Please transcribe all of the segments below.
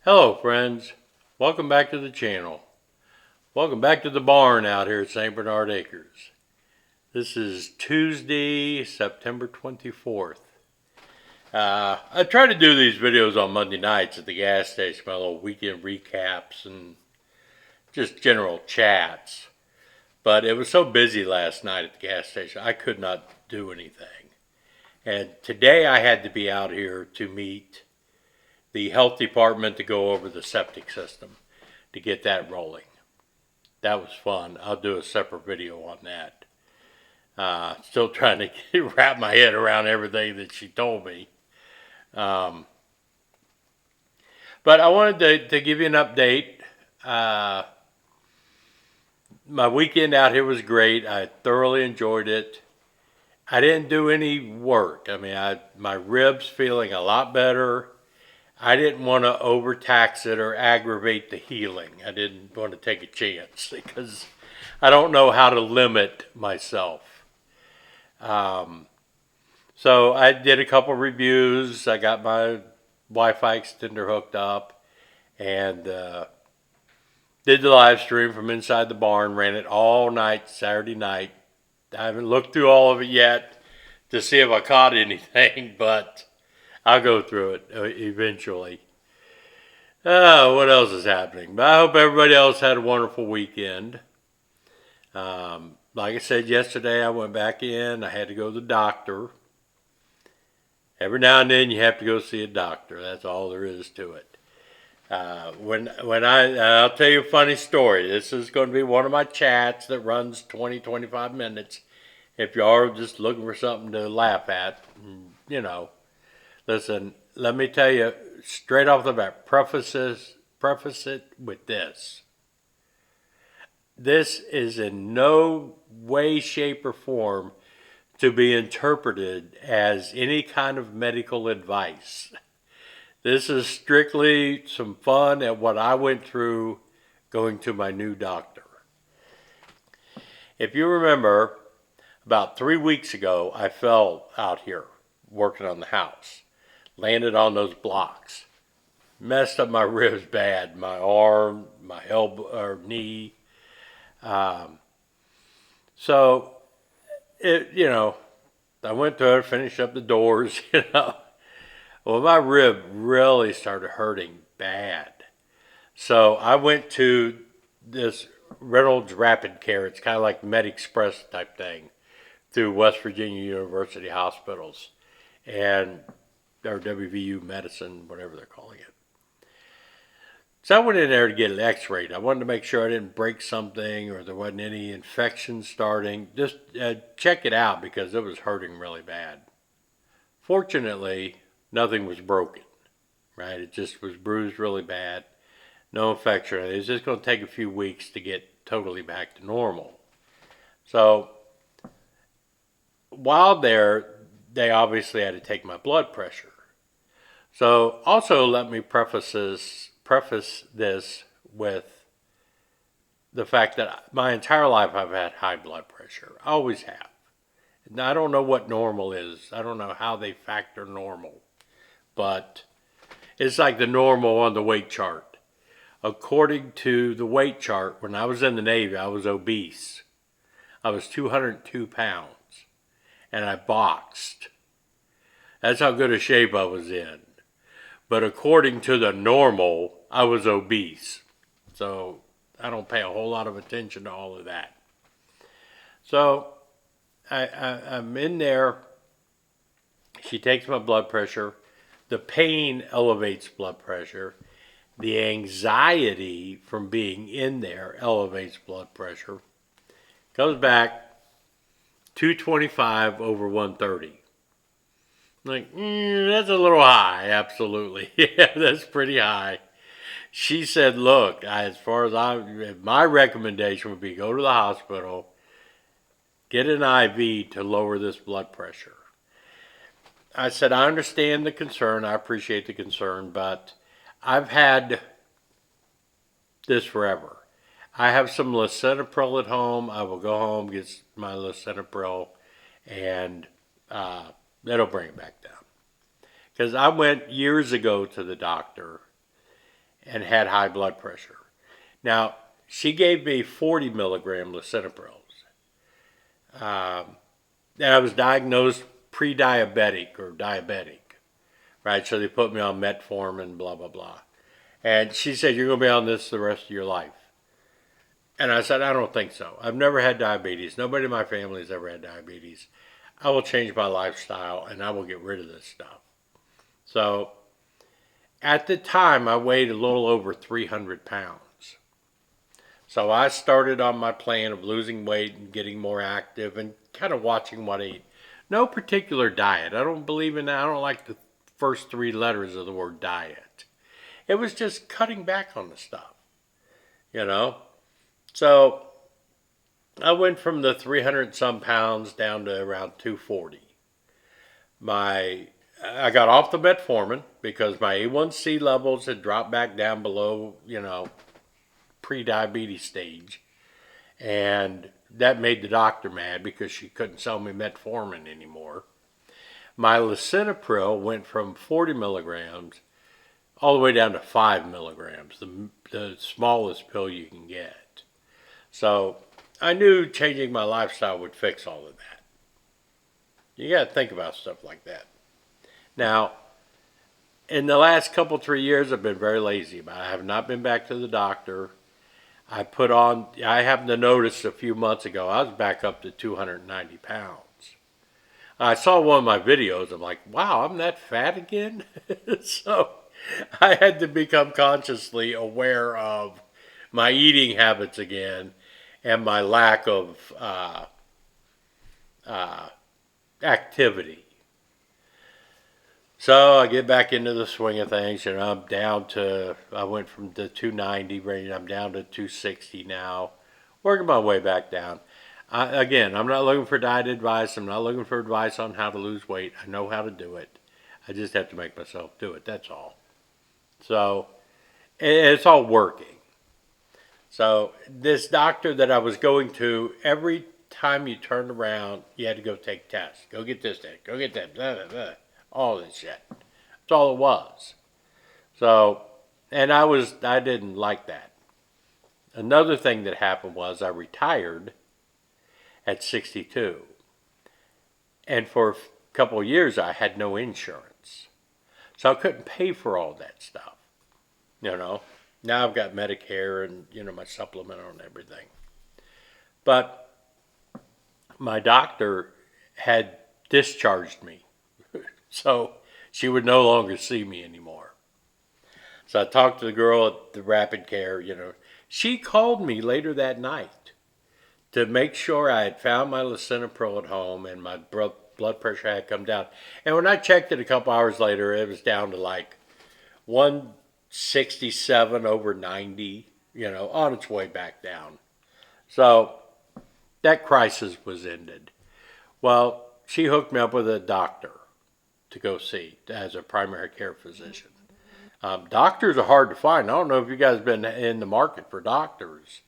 Hello friends, welcome back to the channel. Welcome back to the barn out here at St. Bernard Acres. This is Tuesday, September 24th. I try to do these videos on Monday nights at the gas station, my little weekend recaps and just general chats. But it was so busy last night at the gas station, I could not do anything. And today I had to be out here to meet the health department to go over the septic system to get that rolling. That was fun. I'll do a separate video on that. Still trying to wrap my head around everything that she told me. But I wanted to give you an update. My weekend out here was great. I thoroughly enjoyed it. I didn't do any work. I mean, my ribs feeling a lot better. I didn't want to overtax it or aggravate the healing. I didn't want to take a chance because I don't know how to limit myself. So I did a couple reviews. I got my Wi-Fi extender hooked up and did the live stream from inside the barn. Ran it all night, Saturday night. I haven't looked through all of it yet to see if I caught anything, but I'll go through it eventually. What else is happening? But I hope everybody else had a wonderful weekend. Like I said yesterday, I went back in. I had to go to the doctor. Every now and then you have to go see a doctor. That's all there is to it. I'll tell you a funny story. This is going to be one of my chats that runs 20-25 minutes. If you are just looking for something to laugh at, you know. Listen, let me tell you straight off the bat, preface it with this. This is in no way, shape, or form to be interpreted as any kind of medical advice. This is strictly some fun at what I went through going to my new doctor. If you remember, about 3 weeks ago, I fell out here working on the house. Landed on those blocks. Messed up my ribs bad. My arm, my elbow, or knee. So, I went to it, finished up the doors, Well, my rib really started hurting bad. So I went to this Reynolds Rapid Care. It's kind of like MedExpress type thing through West Virginia University Hospitals. Or WVU medicine, whatever they're calling it. So I went in there to get an x-ray. I wanted to make sure I didn't break something or there wasn't any infection starting. Just check it out because it was hurting really bad. Fortunately, nothing was broken, right? It just was bruised really bad. No infection. It's just going to take a few weeks to get totally back to normal. So while there, they obviously had to take my blood pressure. So also let me preface this with the fact that my entire life I've had high blood pressure. I always have. Now, I don't know what normal is. I don't know how they factor normal. But it's like the normal on the weight chart. According to the weight chart, when I was in the Navy, I was obese. I was 202 pounds. And I boxed. That's how good a shape I was in. But according to the normal, I was obese. So I don't pay a whole lot of attention to all of that. So I'm in there. She takes my blood pressure. The pain elevates blood pressure. The anxiety from being in there elevates blood pressure. Comes back 225 over 130. Like, that's a little high, absolutely. Yeah, that's pretty high. She said, look, my recommendation would be go to the hospital, get an IV to lower this blood pressure. I said, I understand the concern, I appreciate the concern, but I've had this forever. I have some lisinopril at home. I will go home, get my lisinopril, and that'll bring it back down. Because I went years ago to the doctor, and had high blood pressure. Now, she gave me 40 milligram lisinoprils. And I was diagnosed pre-diabetic or diabetic, right? So they put me on metformin, blah, blah, blah. And she said, you're going to be on this the rest of your life. And I said, I don't think so. I've never had diabetes. Nobody in my family has ever had diabetes. I will change my lifestyle and I will get rid of this stuff. So at the time, I weighed a little over 300 pounds. So I started on my plan of losing weight and getting more active and kind of watching what I eat. No particular diet. I don't believe in that. I don't like the first three letters of the word diet. It was just cutting back on the stuff, you know. So I went from the 300 some pounds down to around 240. I got off the metformin because my A1C levels had dropped back down below, pre-diabetes stage. And that made the doctor mad because she couldn't sell me metformin anymore. My lisinopril went from 40 milligrams all the way down to 5 milligrams, the smallest pill you can get. So I knew changing my lifestyle would fix all of that. You got to think about stuff like that. Now, in the last 3 years, I've been very lazy about it. I have not been back to the doctor. I happened to notice a few months ago, I was back up to 290 pounds. I saw one of my videos. I'm like, wow, I'm that fat again? So I had to become consciously aware of my eating habits again and my lack of activity. So I get back into the swing of things, and I went from the 290 range, I'm down to 260 now, working my way back down. Again, I'm not looking for diet advice. I'm not looking for advice on how to lose weight. I know how to do it. I just have to make myself do it, that's all. So it's all working. So this doctor that I was going to, every time you turned around, you had to go take tests. Go get this test, go get that, blah, blah, blah. All this shit. That's all it was. So, and I didn't like that. Another thing that happened was I retired at 62. And for a couple of years, I had no insurance. So I couldn't pay for all that stuff. Now I've got Medicare and, my supplement and everything. But my doctor had discharged me. So she would no longer see me anymore. So I talked to the girl at the Rapid Care, She called me later that night to make sure I had found my lisinopril at home and my blood pressure had come down. And when I checked it a couple hours later, it was down to like 167 over 90, on its way back down. So that crisis was ended. Well, she hooked me up with a doctor to go see as a primary care physician. Doctors are hard to find. I don't know if you guys have been in the market for doctors,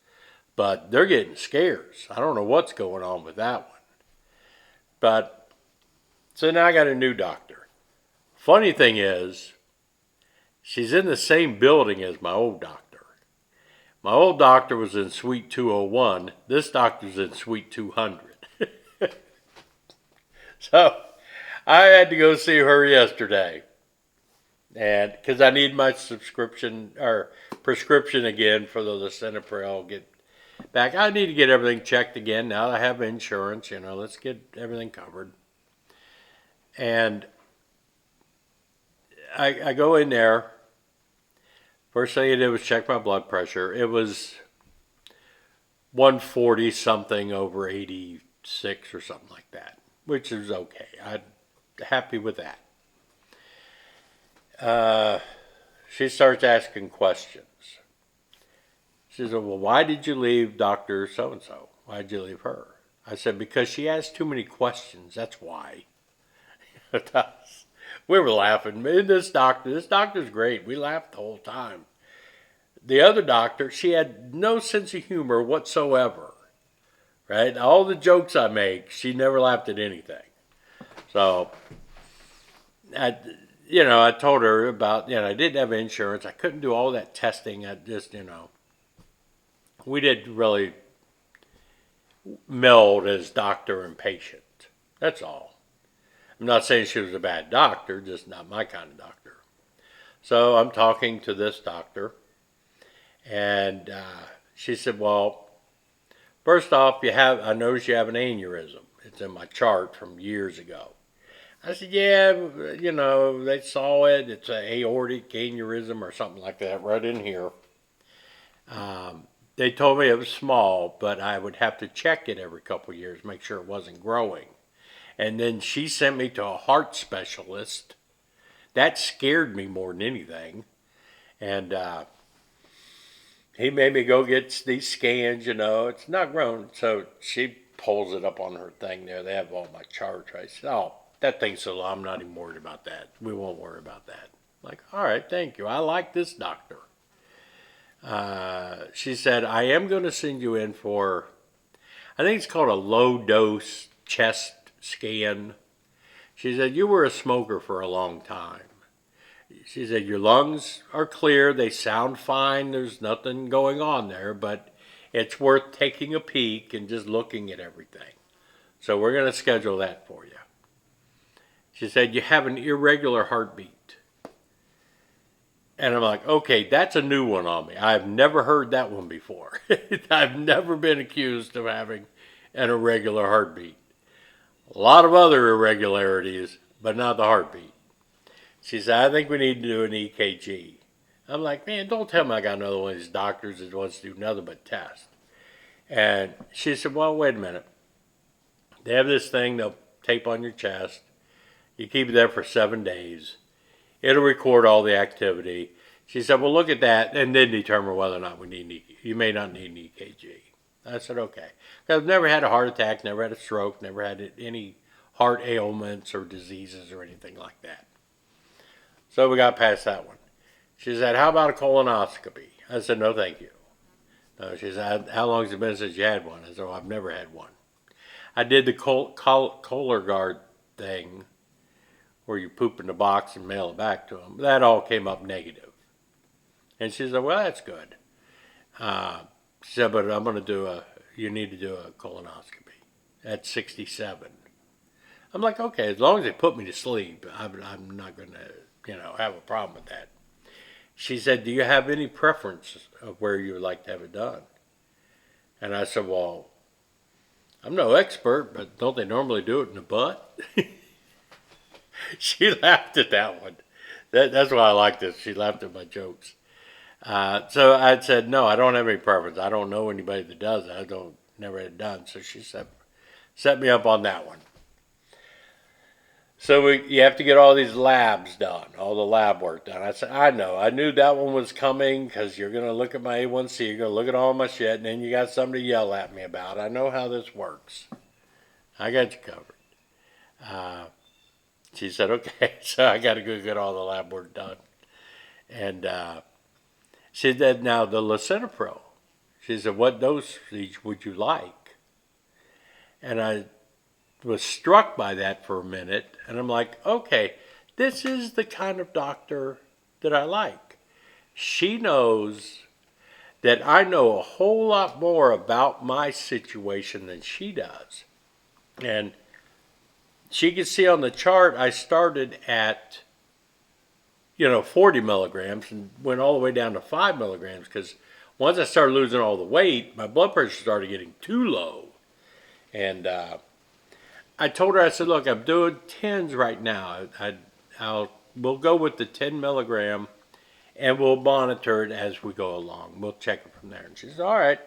but they're getting scarce. I don't know what's going on with that one. But, so now I got a new doctor. Funny thing is, she's in the same building as my old doctor. My old doctor was in suite 201. This doctor's in suite 200. So I had to go see her yesterday, and because I need my prescription again for the lisinopril. Get back. I need to get everything checked again now that I have insurance. Let's get everything covered. And I go in there. First thing I did was check my blood pressure. It was 140 something over 86 or something like that, which is okay. I'm happy with that. She starts asking questions. She said, well, why did you leave Dr. So-and-so? Why did you leave her? I said, because she asked too many questions. That's why. We were laughing. This doctor's great. We laughed the whole time. The other doctor, she had no sense of humor whatsoever. Right? All the jokes I make, she never laughed at anything. So, I told her about, I didn't have insurance. I couldn't do all that testing. I just, we didn't really meld as doctor and patient. That's all. I'm not saying she was a bad doctor, just not my kind of doctor. So I'm talking to this doctor, and she said, well, first off, I noticed you have an aneurysm. It's in my chart from years ago. I said, yeah, they saw it. It's an aortic aneurysm or something like that right in here. They told me it was small, but I would have to check it every couple of years, make sure it wasn't growing. And then she sent me to a heart specialist. That scared me more than anything. And he made me go get these scans, it's not grown. So she pulls it up on her thing there. They have all my charts. I said, oh, that thing's so low, I'm not even worried about that. We won't worry about that. I'm like, all right, thank you. I like this doctor. She said, I am going to send you in for, I think it's called a low dose chest scan. She said, you were a smoker for a long time. She said, your lungs are clear. They sound fine. There's nothing going on there, but it's worth taking a peek and just looking at everything. So we're going to schedule that for you. She said, you have an irregular heartbeat. And I'm like, okay, that's a new one on me. I've never heard that one before. I've never been accused of having an irregular heartbeat. A lot of other irregularities, but not the heartbeat. She said, I think we need to do an EKG. I'm like, man, don't tell me I got another one of these doctors that wants to do nothing but test. And she said, well, wait a minute. They have this thing they'll tape on your chest. You keep it there for 7 days. It'll record all the activity. She said, well, look at that and then determine whether or not you may not need an EKG. I said, okay. I've never had a heart attack, never had a stroke, never had any heart ailments or diseases or anything like that. So we got past that one. She said, how about a colonoscopy? I said, no, thank you. No, she said, how long has it been since you had one? I said, well, I've never had one. I did the Cologuard thing where you poop in the box and mail it back to them. That all came up negative. And she said, well, that's good. She said, but you need to do a colonoscopy at 67. I'm like, okay, as long as they put me to sleep, I'm not going to, have a problem with that. She said, do you have any preference of where you would like to have it done? And I said, well, I'm no expert, but don't they normally do it in the butt? She laughed at that one. That's why I like this. She laughed at my jokes. So I said, no, I don't have any preference. I don't know anybody that does it. Never had it done. So she set me up on that one. So you have to get all these labs done, all the lab work done. I said, I know. I knew that one was coming because you're going to look at my A1C, you're going to look at all my shit, and then you got something to yell at me about. I know how this works. I got you covered. She said, okay, so I got to go get all the lab work done. And she said, now the lisinopril. She said, what dosage would you like? And I was struck by that for a minute. And I'm like, okay, this is the kind of doctor that I like. She knows that I know a whole lot more about my situation than she does. And she could see on the chart I started at, 40 milligrams and went all the way down to 5 milligrams because once I started losing all the weight, my blood pressure started getting too low. And I told her, I said, look, I'm doing 10s right now. We'll go with the 10 milligram and we'll monitor it as we go along. We'll check it from there. And she said, all right.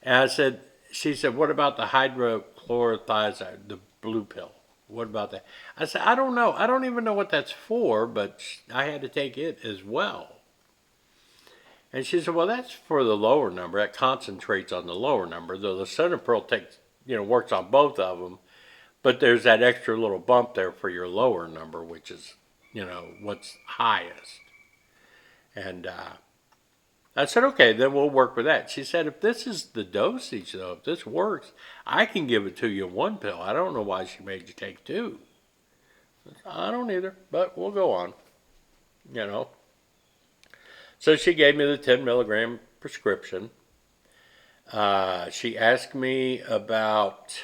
And she said, what about the hydrochlorothiazide, the blue pill? What about that? I said, I don't know. I don't even know what that's for, but I had to take it as well. And she said, well, that's for the lower number. That concentrates on the lower number. The lisinopril works on both of them, but there's that extra little bump there for your lower number, which is, what's highest. And I said, okay, then we'll work with that. She said, if this is the dosage, though, if this works, I can give it to you in one pill. I don't know why she made you take 2. I don't either, but we'll go on, you know. So she gave me the 10 milligram prescription. She asked me about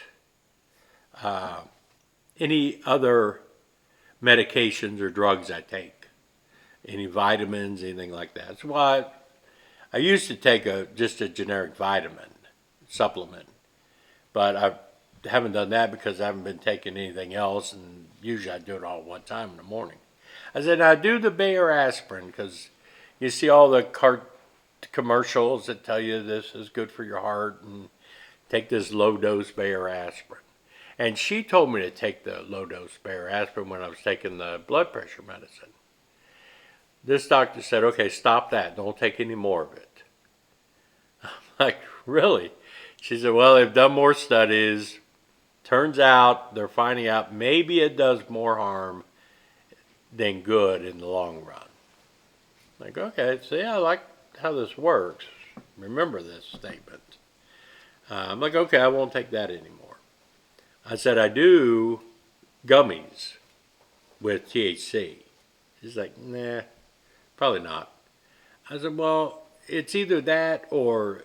uh, any other medications or drugs I take, any vitamins, anything like that. So I used to take just a generic vitamin supplement, but I haven't done that because I haven't been taking anything else, and usually I do it all at one time in the morning. I said, I do the Bayer aspirin because you see all the commercials that tell you this is good for your heart and take this low dose Bayer aspirin. And she told me to take the low dose Bayer aspirin when I was taking the blood pressure medicine. This doctor said, okay, stop that. Don't take any more of it. I'm like, really? She said, well, they've done more studies. Turns out they're finding out maybe it does more harm than good in the long run. Like, okay, see, I like how this works. Remember this statement. I'm like, okay, I won't take that anymore. I said, I do gummies with THC. She's like, nah, probably not. I said, well, it's either that or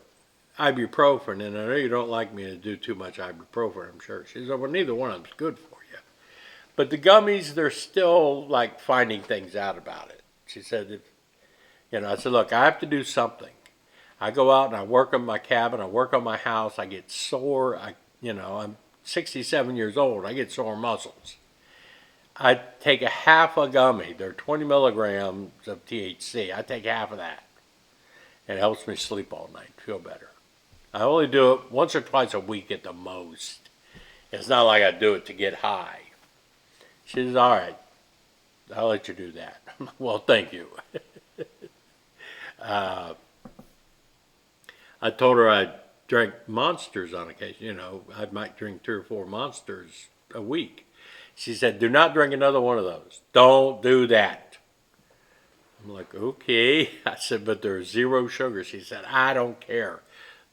ibuprofen, and I know you don't like me to do too much ibuprofen, I'm sure. She said, well, neither one of them's good for you. But the gummies, they're still like finding things out about it. She said, I said, look, I have to do something. I go out and I work on my cabin, I work on my house, I get sore, I'm 67 years old, I get sore muscles. I take a half a gummy, they're 20 milligrams of THC, I take half of that. It helps me sleep all night, feel better. I only do it once or twice a week at the most. It's not like I do it to get high. She says, all right, I'll let you do that. Well, thank you. I told her I drank Monsters on occasion. I might drink 3 or 4 Monsters a week. She said, do not drink another one of those. Don't do that. I'm like, okay. I said, but there's 0 sugar. She said, I don't care.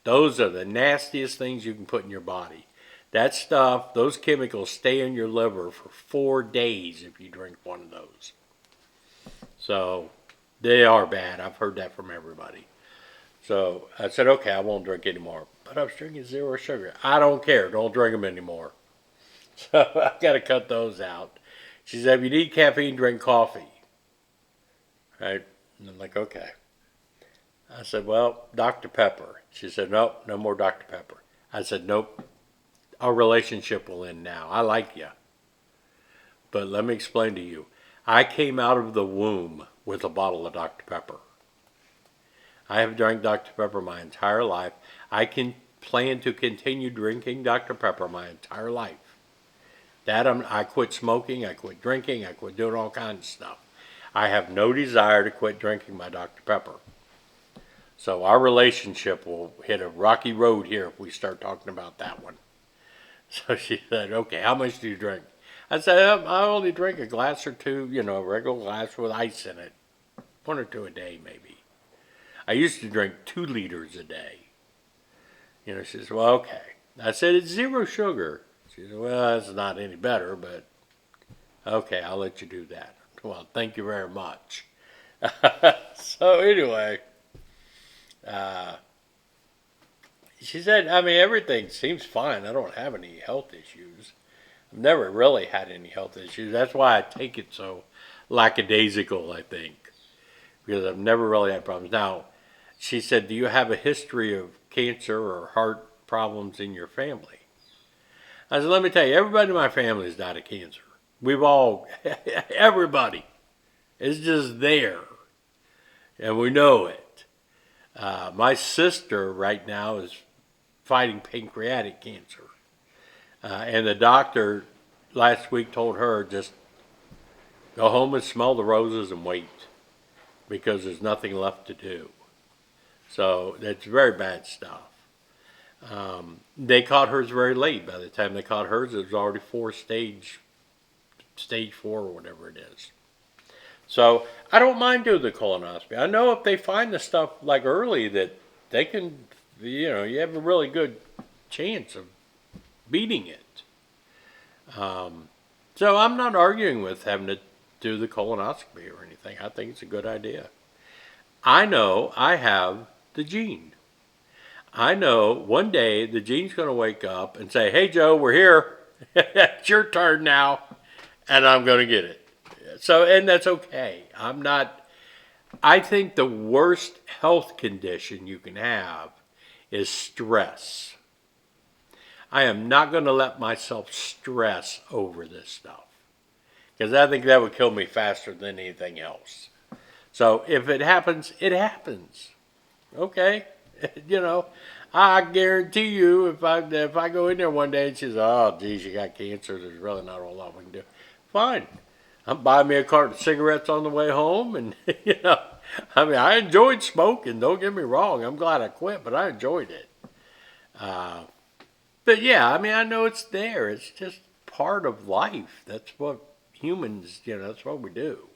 Those are the nastiest things you can put in your body. That stuff, those chemicals stay in your liver for 4 days if you drink one of those. So they are bad. I've heard that from everybody. So I said, okay, I won't drink anymore. But I was drinking 0 sugar. I don't care. Don't drink them anymore. So I've got to cut those out. She said, if you need caffeine, drink coffee. Right? And I'm like, okay. I said, well, Dr. Pepper. She said, nope, no more Dr. Pepper. I said, nope, our relationship will end now. I like you. But let me explain to you. I came out of the womb with a bottle of Dr. Pepper. I have drank Dr. Pepper my entire life. I can plan to continue drinking Dr. Pepper my entire life. I quit smoking, I quit drinking, I quit doing all kinds of stuff. I have no desire to quit drinking my Dr. Pepper. So our relationship will hit a rocky road here if we start talking about that one. So she said, okay, how much do you drink? I said, I only drink a glass or 2, a regular glass with ice in it. 1 or 2 a day, maybe. I used to drink 2 liters a day. She says, well, okay. I said, it's 0 sugar. She said, well, it's not any better, but okay, I'll let you do that. Well, thank you very much. So anyway, she said, everything seems fine. I don't have any health issues. I've never really had any health issues. That's why I take it so lackadaisical, I think, because I've never really had problems. Now, she said, do you have a history of cancer or heart problems in your family? I said, let me tell you, everybody in my family has died of cancer. Everybody. It's just there. And we know it. My sister right now is fighting pancreatic cancer. And the doctor last week told her, just go home and smell the roses and wait, because there's nothing left to do. So that's very bad stuff. They caught hers very late. By the time they caught hers, it was already stage 4 or whatever it is. So I don't mind doing the colonoscopy. I know if they find the stuff like early that they can, you have a really good chance of beating it. So I'm not arguing with having to do the colonoscopy or anything. I think it's a good idea. I know I have the gene. I know one day the gene's going to wake up and say, "Hey, Joe, we're here. It's your turn now," and I'm going to get it. So, and that's okay. I'm not. I think the worst health condition you can have is stress. I am not going to let myself stress over this stuff because I think that would kill me faster than anything else. So if it happens, it happens. Okay, you know, I guarantee you, if I go in there one day and she says, "Oh, geez, you got cancer," there's really not a whole lot we can do. Fine, I'm buying me a carton of cigarettes on the way home, and I mean, I enjoyed smoking. Don't get me wrong. I'm glad I quit, but I enjoyed it. But yeah, I mean, I know it's there. It's just part of life. That's what humans, that's what we do.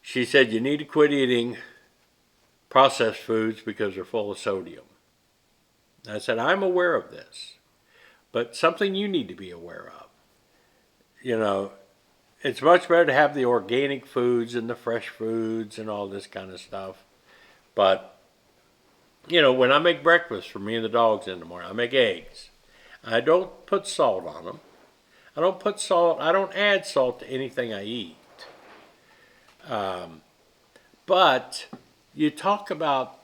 She said you need to quit eating processed foods because they're full of sodium. I said, I'm aware of this, but something you need to be aware of. It's much better to have the organic foods and the fresh foods and all this kind of stuff. But, when I make breakfast for me and the dogs in the morning, I make eggs. I don't put salt on them. I don't add salt to anything I eat. But you talk about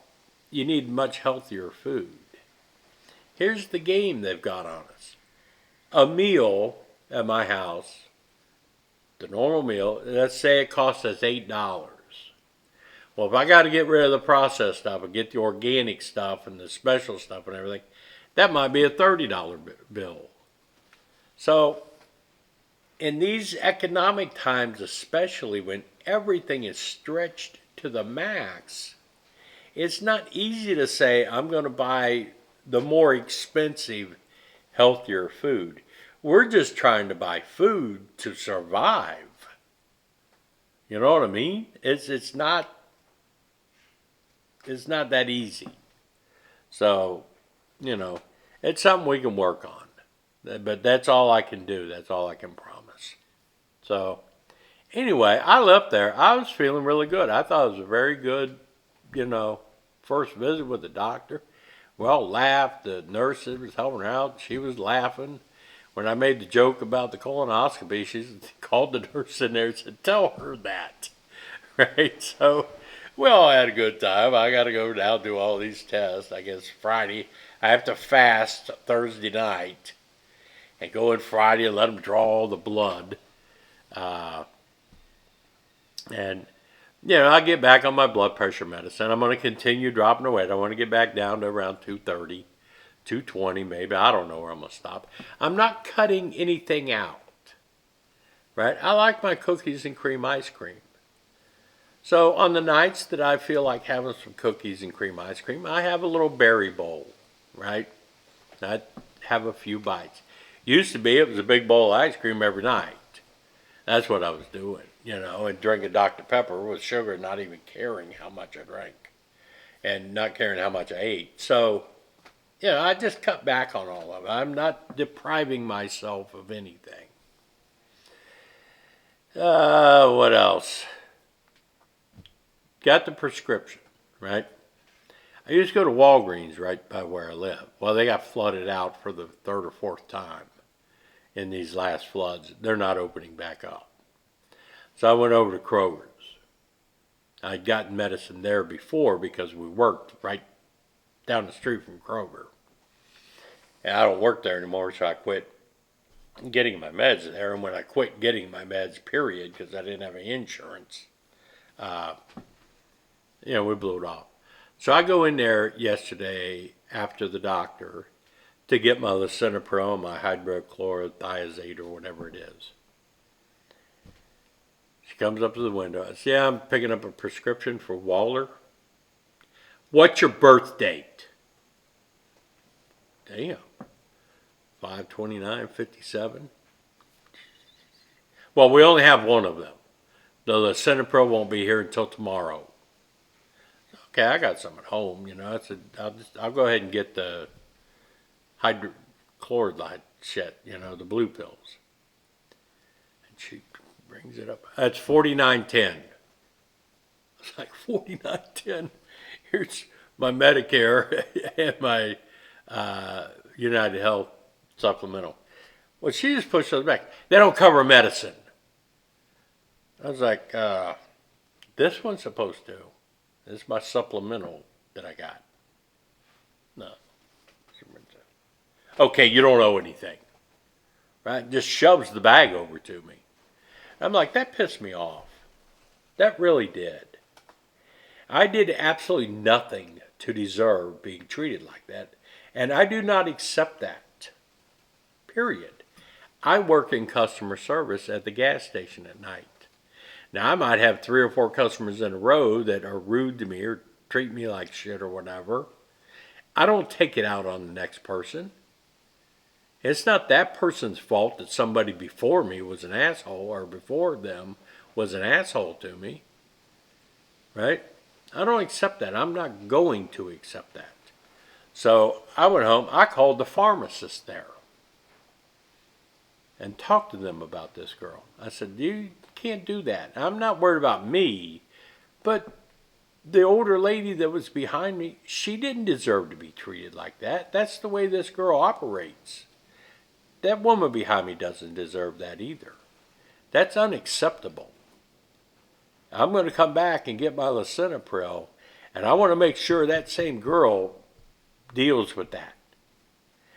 you need much healthier food. Here's the game they've got on us. A meal at my house, the normal meal, let's say it costs us $8. Well, if I got to get rid of the processed stuff and get the organic stuff and the special stuff and everything, that might be a $30 bill. So, in these economic times, especially when everything is stretched to the max, it's not easy to say, I'm going to buy the more expensive, healthier food. We're just trying to buy food to survive. You know what I mean? It's not that easy. So, it's something we can work on. But that's all I can do. That's all I can promise. So, anyway, I left there. I was feeling really good. I thought it was a very good, first visit with the doctor. We all laughed. The nurse that was helping her out, she was laughing. When I made the joke about the colonoscopy, she called the nurse in there and said, "Tell her that." Right? So we all had a good time. I got to go now do all these tests. I guess Friday, I have to fast Thursday night and go in Friday and let them draw all the blood. And I get back on my blood pressure medicine. I'm going to continue dropping the weight. I want to get back down to around 230, 220 maybe. I don't know where I'm going to stop. I'm not cutting anything out, right? I like my cookies and cream ice cream. So on the nights that I feel like having some cookies and cream ice cream, I have a little berry bowl, right? I have a few bites. Used to be it was a big bowl of ice cream every night. That's what I was doing, and drinking Dr. Pepper with sugar, not even caring how much I drank and not caring how much I ate. So, I just cut back on all of it. I'm not depriving myself of anything. What else? Got the prescription, right? I used to go to Walgreens right by where I live. Well, they got flooded out for the third or fourth time in these last floods. They're not opening back up. So I went over to Kroger's. I'd gotten medicine there before because we worked right down the street from Kroger. And I don't work there anymore, so I quit getting my meds there. And when I quit getting my meds, period, because I didn't have any insurance, we blew it off. So I go in there yesterday after the doctor to get my lisinopril, my hydrochlorothiazide, or whatever it is. She comes up to the window. I say, "Yeah, I'm picking up a prescription for Waller." "What's your birth date?" Damn. 5/29/57. "Well, we only have one of them. The lisinopril won't be here until tomorrow." Okay, I got some at home, I'll go ahead and get the hydrochlorothiazide hydroxychloroquine shit, the blue pills. And she brings it up. That's $49.10. It's like $49.10. Here's my Medicare and my United Health supplemental. Well, she just pushed those back. They don't cover medicine. I was like, this one's supposed to. This is my supplemental that I got. No. Okay, you don't owe anything. Right? Just shoves the bag over to me. I'm like, that pissed me off. That really did. I did absolutely nothing to deserve being treated like that. And I do not accept that. Period. I work in customer service at the gas station at night. Now, I might have 3 or 4 customers in a row that are rude to me or treat me like shit or whatever. I don't take it out on the next person. It's not that person's fault that somebody before me was an asshole or before them was an asshole to me. Right? I don't accept that. I'm not going to accept that. So I went home. I called the pharmacist there and talked to them about this girl. I said, you can't do that. I'm not worried about me, but the older lady that was behind me, she didn't deserve to be treated like that. That's the way this girl operates. That woman behind me doesn't deserve that either. That's unacceptable. I'm going to come back and get my lisinopril, and I want to make sure that same girl deals with that.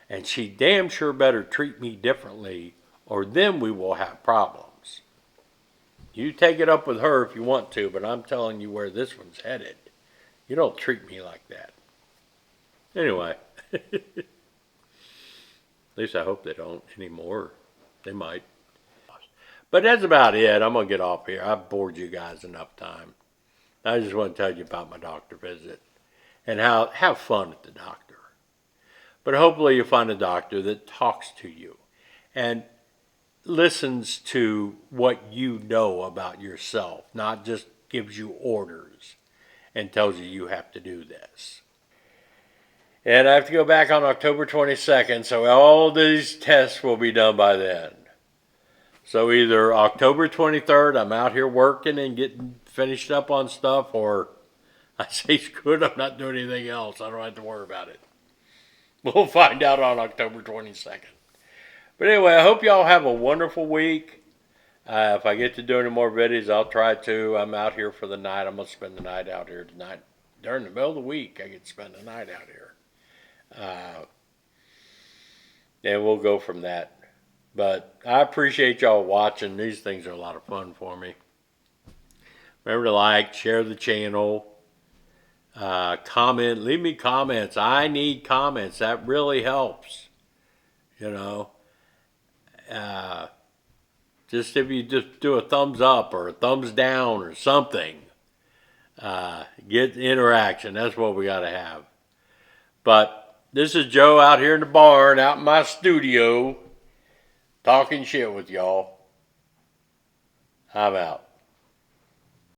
And she damn sure better treat me differently, or then we will have problems. You take it up with her if you want to, but I'm telling you where this one's headed. You don't treat me like that. Anyway. At least I hope they don't anymore. They might. But that's about it. I'm going to get off here. I've bored you guys enough time. I just want to tell you about my doctor visit and have fun at the doctor. But hopefully you'll find a doctor that talks to you and listens to what you know about yourself, not just gives you orders and tells you you have to do this. And I have to go back on October 22nd, so all these tests will be done by then. So either October 23rd, I'm out here working and getting finished up on stuff, or I say, screw it, I'm not doing anything else. I don't have to worry about it. We'll find out on October 22nd. But anyway, I hope y'all have a wonderful week. If I get to do any more videos, I'll try to. I'm out here for the night. I'm going to spend the night out here tonight. During the middle of the week, I get to spend the night out here. And we'll go from that. But I appreciate y'all watching. These things are a lot of fun for me. Remember to like, share the channel, comment, leave me comments. I need comments. That really helps. Just if you just do a thumbs up or a thumbs down or something. Get interaction. That's what we got to have. But this is Joe out here in the barn, out in my studio, talking shit with y'all. I'm out.